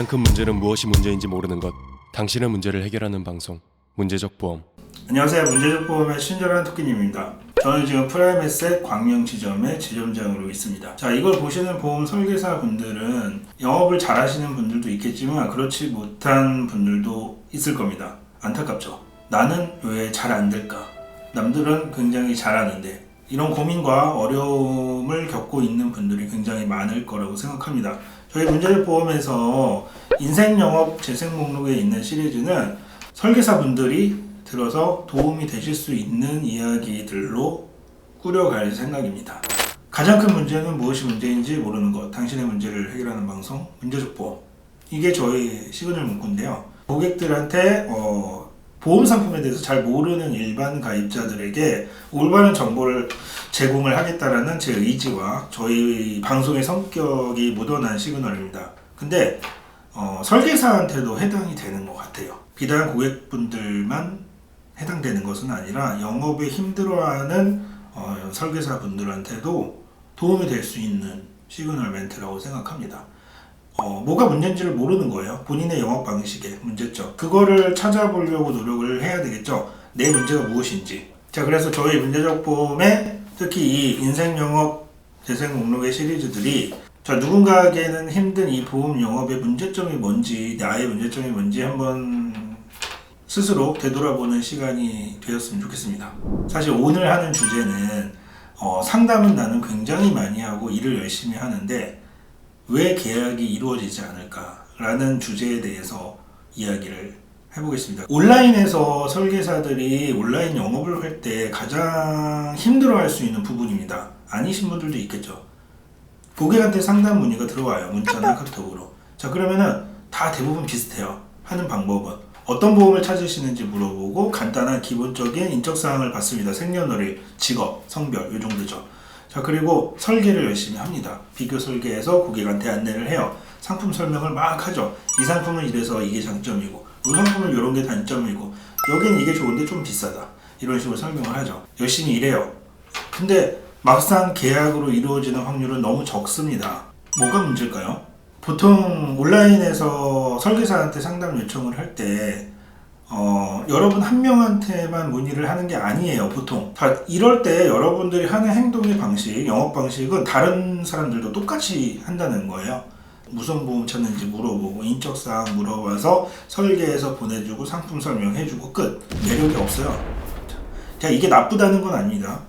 가장 큰 문제는 무엇이 문제인지 모르는 것. 당신의 문제를 해결하는 방송, 문제적 보험. 안녕하세요. 문제적 보험의 친절한 토끼님입니다. 저는 지금 프라임에셋 광명지점의 지점장으로 있습니다. 자, 이걸 보시는 보험 설계사 분들은 영업을 잘 하시는 분들도 있겠지만 그렇지 못한 분들도 있을 겁니다. 안타깝죠. 나는 왜 잘 안 될까? 남들은 굉장히 잘하는데, 이런 고민과 어려움을 겪고 있는 분들이 굉장히 많을 거라고 생각합니다. 저희 문제적 보험에서 인생영업 재생 목록에 있는 시리즈는 설계사분들이 들어서 도움이 되실 수 있는 이야기들로 꾸려갈 생각입니다. 가장 큰 문제는 무엇이 문제인지 모르는 것, 당신의 문제를 해결하는 방송, 문제적 보험. 이게 저희 시그널 문구인데요. 고객들한테 보험 상품에 대해서 잘 모르는 일반 가입자들에게 올바른 정보를 제공을 하겠다라는 제 의지와 저희 방송의 성격이 묻어난 시그널입니다. 근데 설계사한테도 해당이 되는 것 같아요. 비단 고객분들만 해당되는 것은 아니라 영업에 힘들어하는 설계사분들한테도 도움이 될 수 있는 시그널 멘트라고 생각합니다. 뭐가 문제인지를 모르는 거예요. 본인의 영업 방식의 문제점. 그거를 찾아보려고 노력을 해야 되겠죠. 내 문제가 무엇인지. 자, 그래서 저희 문제적 보험에 특히 이 인생 영업 재생 목록의 시리즈들이 누군가에게는 힘든 이 보험 영업의 문제점이 뭔지, 나의 문제점이 뭔지 한번 스스로 되돌아보는 시간이 되었으면 좋겠습니다. 사실 오늘 하는 주제는 상담은 나는 굉장히 많이 하고 일을 열심히 하는데 왜 계약이 이루어지지 않을까라는 주제에 대해서 이야기를 해보겠습니다. 온라인에서 설계사들이 온라인 영업을 할 때 가장 힘들어할 수 있는 부분입니다. 아니신 분들도 있겠죠. 고객한테 상담 문의가 들어와요. 문자나 카톡으로. 자, 그러면은 다 대부분 비슷해요. 하는 방법은 어떤 보험을 찾으시는지 물어보고 간단한 기본적인 인적사항을 받습니다. 생년월일, 직업, 성별 이 정도죠. 자, 그리고 설계를 열심히 합니다. 비교 설계해서 고객한테 안내를 해요. 상품 설명을 막 하죠. 이 상품은 이래서 이게 장점이고 이 상품은 이런 게 단점이고 여기는 이게 좋은데 좀 비싸다. 이런 식으로 설명을 하죠. 열심히 일해요. 근데 막상 계약으로 이루어지는 확률은 너무 적습니다. 뭐가 문제일까요? 보통 온라인에서 설계사한테 상담 요청을 할 때 여러분 한 명한테만 문의를 하는 게 아니에요. 보통 이럴 때 여러분들이 하는 행동의 방식, 영업 방식은 다른 사람들도 똑같이 한다는 거예요. 무슨 보험 찾는지 물어보고 인적사항 물어봐서 설계해서 보내주고 상품 설명해주고 끝. 매력이 없어요. 자, 이게 나쁘다는 건 아닙니다.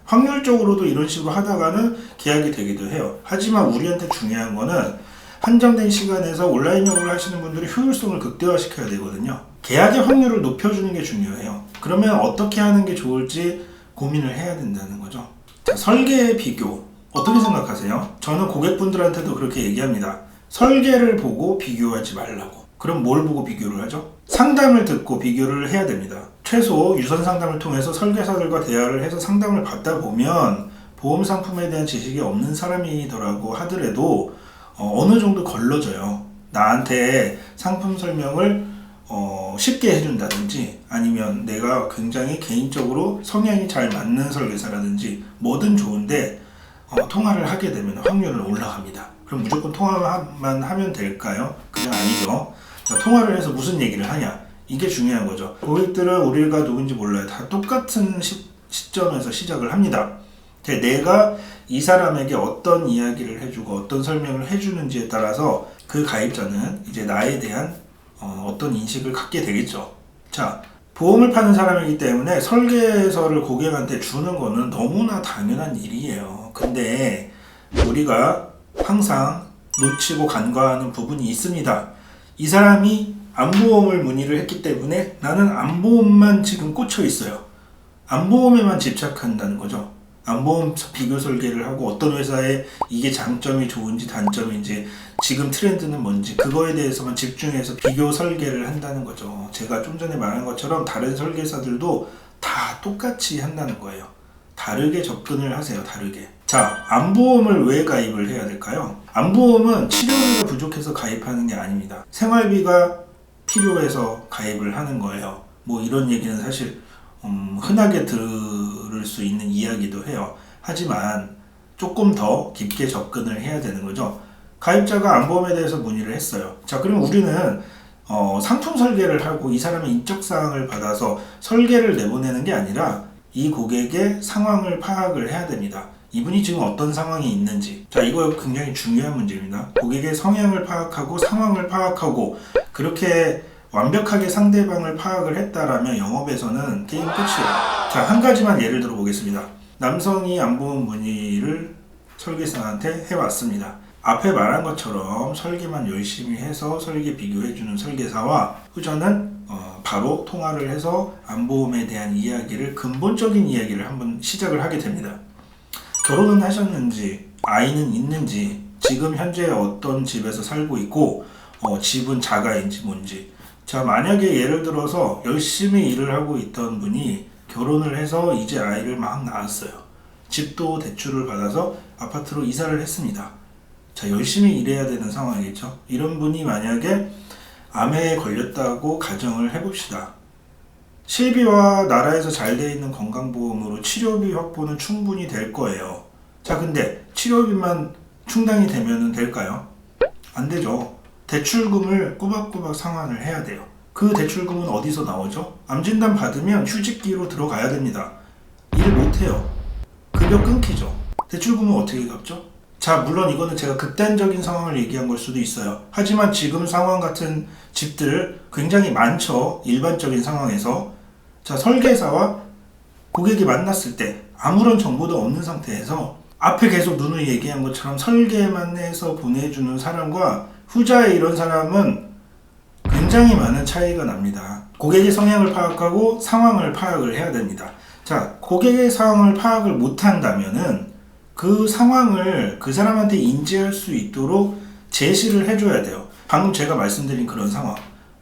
확률적으로도 이런 식으로 하다가는 계약이 되기도 해요. 하지만 우리한테 중요한 거는 한정된 시간에서 온라인 영업을 하시는 분들이 효율성을 극대화시켜야 되거든요. 계약의 확률을 높여주는 게 중요해요. 그러면 어떻게 하는 게 좋을지 고민을 해야 된다는 거죠. 자, 설계의 비교 어떻게 생각하세요? 저는 고객분들한테도 그렇게 얘기합니다. 설계를 보고 비교하지 말라고. 그럼 뭘 보고 비교를 하죠? 상담을 듣고 비교를 해야 됩니다. 최소 유선 상담을 통해서 설계사들과 대화를 해서 상담을 받다 보면 보험 상품에 대한 지식이 없는 사람이더라고 하더라도 어느 정도 걸러져요. 나한테 상품 설명을 쉽게 해준다든지 아니면 내가 굉장히 개인적으로 성향이 잘 맞는 설계사라든지 뭐든 좋은데 통화를 하게 되면 확률은 올라갑니다. 그럼 무조건 통화만 하면 될까요? 그냥 아니죠. 자, 통화를 해서 무슨 얘기를 하냐? 이게 중요한 거죠. 고객들은 우리가 누군지 몰라요. 다 똑같은 시점에서 시작을 합니다. 내가 이 사람에게 어떤 이야기를 해주고 어떤 설명을 해주는지에 따라서 그 가입자는 이제 나에 대한 어떤 인식을 갖게 되겠죠. 자, 보험을 파는 사람이기 때문에 설계서를 고객한테 주는 거는 너무나 당연한 일이에요. 근데 우리가 항상 놓치고 간과하는 부분이 있습니다. 이 사람이 암보험을 문의를 했기 때문에 나는 암보험만 지금 꽂혀 있어요. 암보험에만 집착한다는 거죠. 암보험 비교 설계를 하고 어떤 회사에 이게 장점이 좋은지 단점인지 지금 트렌드는 뭔지 그거에 대해서만 집중해서 비교 설계를 한다는 거죠. 제가 좀 전에 말한 것처럼 다른 설계사들도 다 똑같이 한다는 거예요. 다르게 접근을 하세요. 다르게. 자, 암보험을 왜 가입을 해야 될까요? 암보험은 치료비가 부족해서 가입하는 게 아닙니다. 생활비가 필요해서 가입을 하는 거예요. 뭐 이런 얘기는 사실 흔하게 들을 수 있는 이야기도 해요. 하지만 조금 더 깊게 접근을 해야 되는 거죠. 가입자가 안보험에 대해서 문의를 했어요. 자, 그럼 우리는 상품 설계를 하고 이 사람의 인적사항을 받아서 설계를 내보내는 게 아니라 이 고객의 상황을 파악을 해야 됩니다. 이분이 지금 어떤 상황이 있는지. 자, 이거 굉장히 중요한 문제입니다. 고객의 성향을 파악하고 상황을 파악하고 그렇게 완벽하게 상대방을 파악을 했다라면 영업에서는 게임 끝이에요. 자, 한 가지만 예를 들어 보겠습니다. 남성이 안보험 문의를 설계사한테 해왔습니다. 앞에 말한 것처럼 설계만 열심히 해서 설계 비교해주는 설계사와 후자는 바로 통화를 해서 안보험에 대한 이야기를, 근본적인 이야기를 한번 시작을 하게 됩니다. 결혼은 하셨는지, 아이는 있는지, 지금 현재 어떤 집에서 살고 있고 집은 자가인지 뭔지. 자, 만약에 예를 들어서 열심히 일을 하고 있던 분이 결혼을 해서 이제 아이를 막 낳았어요. 집도 대출을 받아서 아파트로 이사를 했습니다. 자, 열심히 일해야 되는 상황이겠죠. 이런 분이 만약에 암에 걸렸다고 가정을 해봅시다. 실비와 나라에서 잘 돼 있는 건강보험으로 치료비 확보는 충분히 될 거예요. 자, 근데 치료비만 충당이 되면 될까요? 안 되죠. 대출금을 꼬박꼬박 상환을 해야 돼요. 그 대출금은 어디서 나오죠? 암진단 받으면 휴직기로 들어가야 됩니다. 일을 못해요. 급여 끊기죠. 대출금은 어떻게 갚죠? 자, 물론 이거는 제가 극단적인 상황을 얘기한 걸 수도 있어요. 하지만 지금 상황 같은 집들 굉장히 많죠. 일반적인 상황에서. 자, 설계사와 고객이 만났을 때 아무런 정보도 없는 상태에서 앞에 계속 누누이 얘기한 것처럼 설계만 해서 보내주는 사람과 후자의 이런 사람은 굉장히 많은 차이가 납니다. 고객의 성향을 파악하고 상황을 파악을 해야 됩니다. 자, 고객의 상황을 파악을 못한다면은 그 상황을 그 사람한테 인지할 수 있도록 제시를 해줘야 돼요. 방금 제가 말씀드린 그런 상황,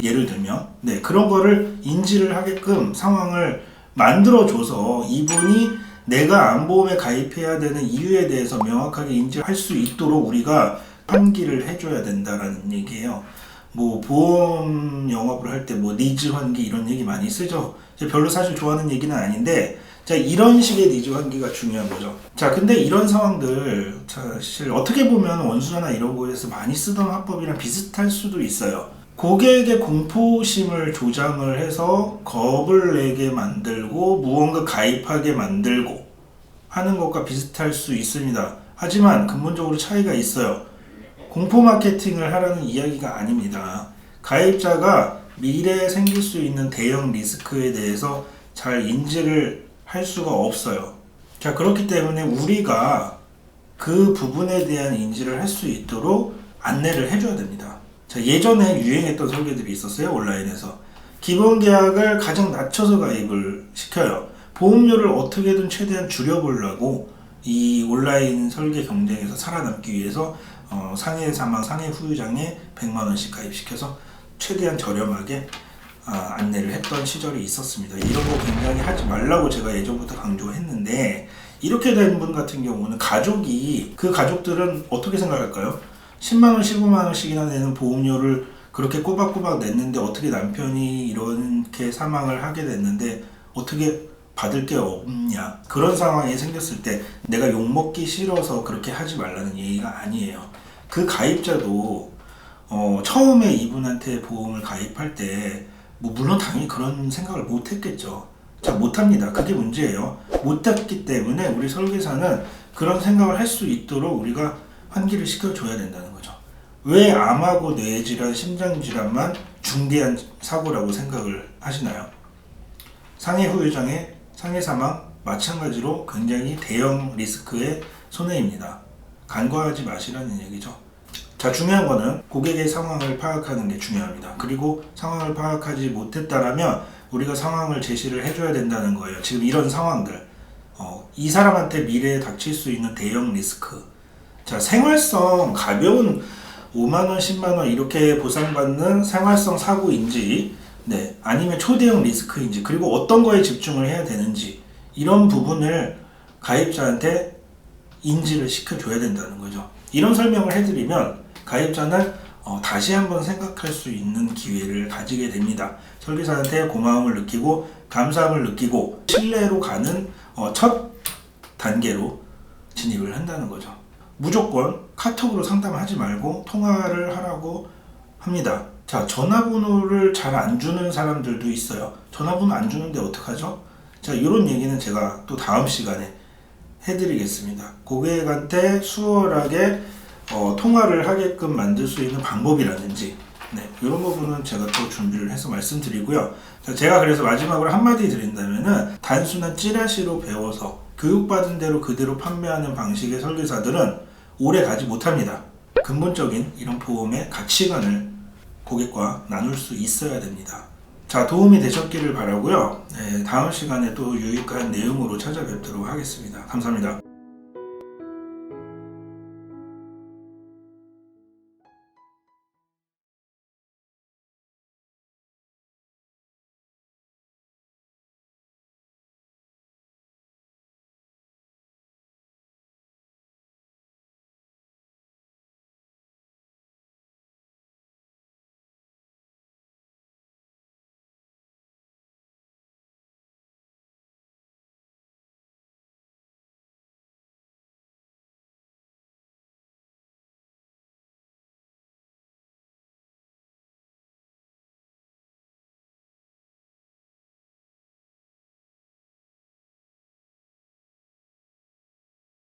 예를 들면 그런 거를 인지를 하게끔 상황을 만들어줘서 이분이 내가 안보험에 가입해야 되는 이유에 대해서 명확하게 인지할 수 있도록 우리가 환기를 해줘야 된다라는 얘기예요. 뭐 보험 영업을 할 때 뭐 니즈 환기 이런 얘기 많이 쓰죠. 별로 사실 좋아하는 얘기는 아닌데, 자, 이런 식의 니즈 환기가 중요한 거죠. 자, 근데 이런 상황들 사실 어떻게 보면 원수나 이런 거에서 많이 쓰던 화법이랑 비슷할 수도 있어요. 고객의 공포심을 조장을 해서 겁을 내게 만들고 무언가 가입하게 만들고 하는 것과 비슷할 수 있습니다. 하지만 근본적으로 차이가 있어요. 공포 마케팅을 하라는 이야기가 아닙니다. 가입자가 미래에 생길 수 있는 대형 리스크에 대해서 잘 인지를 할 수가 없어요. 자, 그렇기 때문에 우리가 그 부분에 대한 인지를 할 수 있도록 안내를 해줘야 됩니다. 자, 예전에 유행했던 설계들이 있었어요. 온라인에서 기본 계약을 가장 낮춰서 가입을 시켜요. 보험료를 어떻게든 최대한 줄여보려고 이 온라인 설계 경쟁에서 살아남기 위해서 상해 사망, 상해 후유장에 100만원씩 가입시켜서 최대한 저렴하게 안내를 했던 시절이 있었습니다. 이런 거 굉장히 하지 말라고 제가 예전부터 강조했는데, 이렇게 된 분 같은 경우는 그 가족들은 어떻게 생각할까요? 10만원, 15만원씩이나 내는 보험료를 그렇게 꼬박꼬박 냈는데 어떻게 남편이 이렇게 사망을 하게 됐는데 어떻게 받을 게 없냐, 그런 상황이 생겼을 때 내가 욕먹기 싫어서 그렇게 하지 말라는 얘기가 아니에요. 그 가입자도 처음에 이분한테 보험을 가입할 때 물론 당연히 그런 생각을 못 했겠죠. 자, 못 합니다. 그게 문제예요. 못 했기 때문에 우리 설계사는 그런 생각을 할 수 있도록 우리가 환기를 시켜줘야 된다는 거죠. 왜 암하고 뇌질환, 심장질환만 중대한 사고라고 생각을 하시나요? 상해 후유장애, 상해 사망 마찬가지로 굉장히 대형 리스크의 손해입니다. 간과하지 마시라는 얘기죠. 자, 중요한 거는 고객의 상황을 파악하는 게 중요합니다. 그리고 상황을 파악하지 못했다라면 우리가 상황을 제시를 해줘야 된다는 거예요. 지금 이런 상황들, 이 사람한테 미래에 닥칠 수 있는 대형 리스크. 자, 생활성 가벼운 5만원, 10만원 이렇게 보상받는 생활성 사고인지, 아니면 초대형 리스크인지, 그리고 어떤 거에 집중을 해야 되는지, 이런 부분을 가입자한테 인지를 시켜줘야 된다는 거죠. 이런 설명을 해드리면 가입자는 다시 한번 생각할 수 있는 기회를 가지게 됩니다. 설계사한테 고마움을 느끼고 감사함을 느끼고 신뢰로 가는 첫 단계로 진입을 한다는 거죠. 무조건 카톡으로 상담하지 말고 통화를 하라고 합니다. 자, 전화번호를 잘 안 주는 사람들도 있어요. 전화번호 안 주는데 어떡하죠? 자, 이런 얘기는 제가 또 다음 시간에 해드리겠습니다. 고객한테 수월하게 통화를 하게끔 만들 수 있는 방법이라든지 이런 부분은 제가 또 준비를 해서 말씀드리고요. 자, 제가 그래서 마지막으로 한마디 드린다면은 단순한 찌라시로 배워서 교육받은 대로 그대로 판매하는 방식의 설계사들은 오래 가지 못합니다. 근본적인 이런 보험의 가치관을 고객과 나눌 수 있어야 됩니다. 자, 도움이 되셨기를 바라고요. 다음 시간에 또 유익한 내용으로 찾아뵙도록 하겠습니다. 감사합니다.